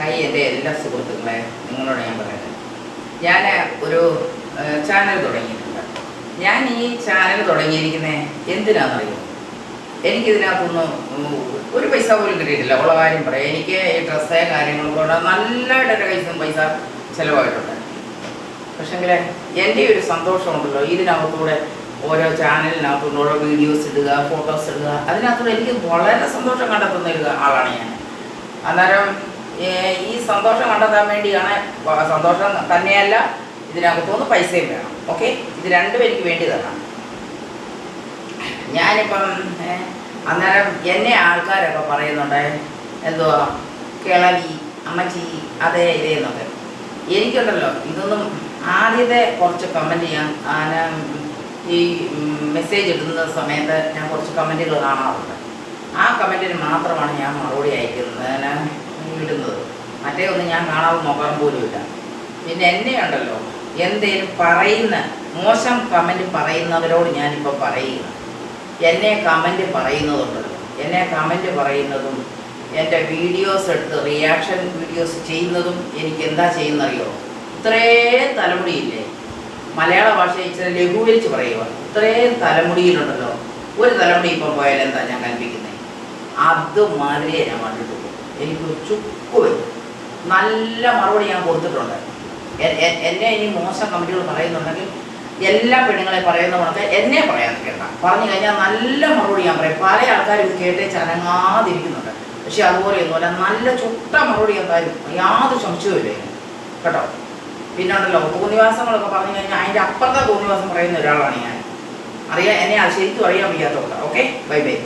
Hi എൻ്റെ എല്ലാ സുഹൃത്തുക്കളെ, നിങ്ങളോട് ഞാൻ പറയട്ടെ, ഞാൻ ഒരു ചാനൽ തുടങ്ങിയിട്ടുണ്ട്. ഞാൻ ഈ ചാനൽ തുടങ്ങിയിരിക്കുന്നത് എന്തിനാണെന്നറിയുമോ? എനിക്കിതിനകത്തൊന്നും ഒരു പൈസ പോലും കിട്ടിയിട്ടില്ല. ഉള്ള കാര്യം പറയാം. എനിക്ക് ഈ ഡ്രസ്സേ കാര്യങ്ങളൊക്കെ നല്ലതായിട്ട് പൈസ ചിലവായിട്ടുണ്ട്. പക്ഷേങ്കിൽ എൻ്റെ ഒരു സന്തോഷമുണ്ടല്ലോ, ഇതിനകത്തൂടെ ഓരോ ചാനലിനകത്തൂടെ ഓരോ വീഡിയോസ് ഇടുക, ഫോട്ടോസ് ഇടുക, അതിനകത്തൂടെ എനിക്ക് വളരെ സന്തോഷം കണ്ടെത്തുന്ന ഒരു ആളാണ് ഞാൻ. അന്നേരം ഈ സന്തോഷം കണ്ടെത്താൻ വേണ്ടിയാണ്, സന്തോഷം തന്നെയല്ല ഇതിനകത്തുനിന്ന് പൈസയും വേണം. ഓക്കെ, ഇത് രണ്ടും എനിക്ക് വേണ്ടി തരണം. ഞാനിപ്പം അന്നേരം എന്നെ ആൾക്കാരൊക്കെ പറയുന്നുണ്ട്, എന്തുവാ കിളവി, അമ്മച്ചി, അതേ ഇതേന്നൊക്കെ. എനിക്കുണ്ടല്ലോ ഇതൊന്നും, ആദ്യത്തെ കുറച്ച് കമൻറ്റ് ഞാൻ ഈ മെസ്സേജ് ഇടുന്ന സമയത്ത് ഞാൻ കുറച്ച് കമൻറ്റുകൾ കാണാറുണ്ട്. ആ കമൻറ്റിന് മാത്രമാണ് ഞാൻ മറുപടി അയക്കുന്നത്, ഇടുന്നത്. മറ്റേ ഒന്നും ഞാൻ കാണാതെ നോക്കാൻ പോലുമില്ല. പിന്നെ എന്നെ ഉണ്ടല്ലോ എന്തേലും പറയുന്ന മോശം കമൻറ്റ് പറയുന്നവരോട് ഞാനിപ്പോൾ പറയുക, എന്നെ കമൻറ്റ് പറയുന്നതുണ്ടല്ലോ, എന്നെ കമൻറ്റ് പറയുന്നതും എൻ്റെ വീഡിയോസ് എടുത്ത് റിയാക്ഷൻ വീഡിയോസ് ചെയ്യുന്നതും എനിക്ക് എന്താ ചെയ്യുന്നറിയോ? ഇത്രയും തലമുടിയില്ലേ, മലയാള ഭാഷ ഇച്ചിരി ലഘൂകരിച്ച് പറയുക, ഇത്രയും തലമുടിയിലുണ്ടല്ലോ, ഒരു തലമുടി ഇപ്പം പോയാൽ എന്താ ഞാൻ കൽപ്പിക്കുന്നത്? അതുമാതിരിയെ ഞാൻ കണ്ടിട്ടുള്ളൂ. എനിക്ക് ചുക്ക് വരും. നല്ല മറുപടി ഞാൻ കൊടുത്തിട്ടുണ്ട്. എന്നെ ഇനി മോശം കമൻറ്റുകൾ പറയുന്നുണ്ടെങ്കിൽ എല്ലാ പെണ്ണുങ്ങളെ പറയുന്ന കണക്ക് എന്നെ പറയാൻ കേട്ട പറഞ്ഞു കഴിഞ്ഞാൽ നല്ല മറുപടി ഞാൻ പറയും. പല ആൾക്കാരും ഇത് കേട്ടേ ചനങ്ങാതിരിക്കുന്നുണ്ട്. പക്ഷെ അതുപോലെയൊന്നുമല്ല, നല്ല ചുട്ട മറുപടി ഞാൻ തരും, യാതൊരു സംശയവുമില്ല കേട്ടോ. പിന്നെ ഉണ്ടല്ലോ തോന്നിവാസങ്ങളൊക്കെ പറഞ്ഞു കഴിഞ്ഞാൽ അതിൻ്റെ അപ്പുറത്തെ തോന്നിവാസം പറയുന്ന ഒരാളാണ് ഞാൻ. എന്നെ അത് ശരിക്കും അറിയാൻ വയ്യാത്തതുകൊണ്ട്. Okay, bye bye.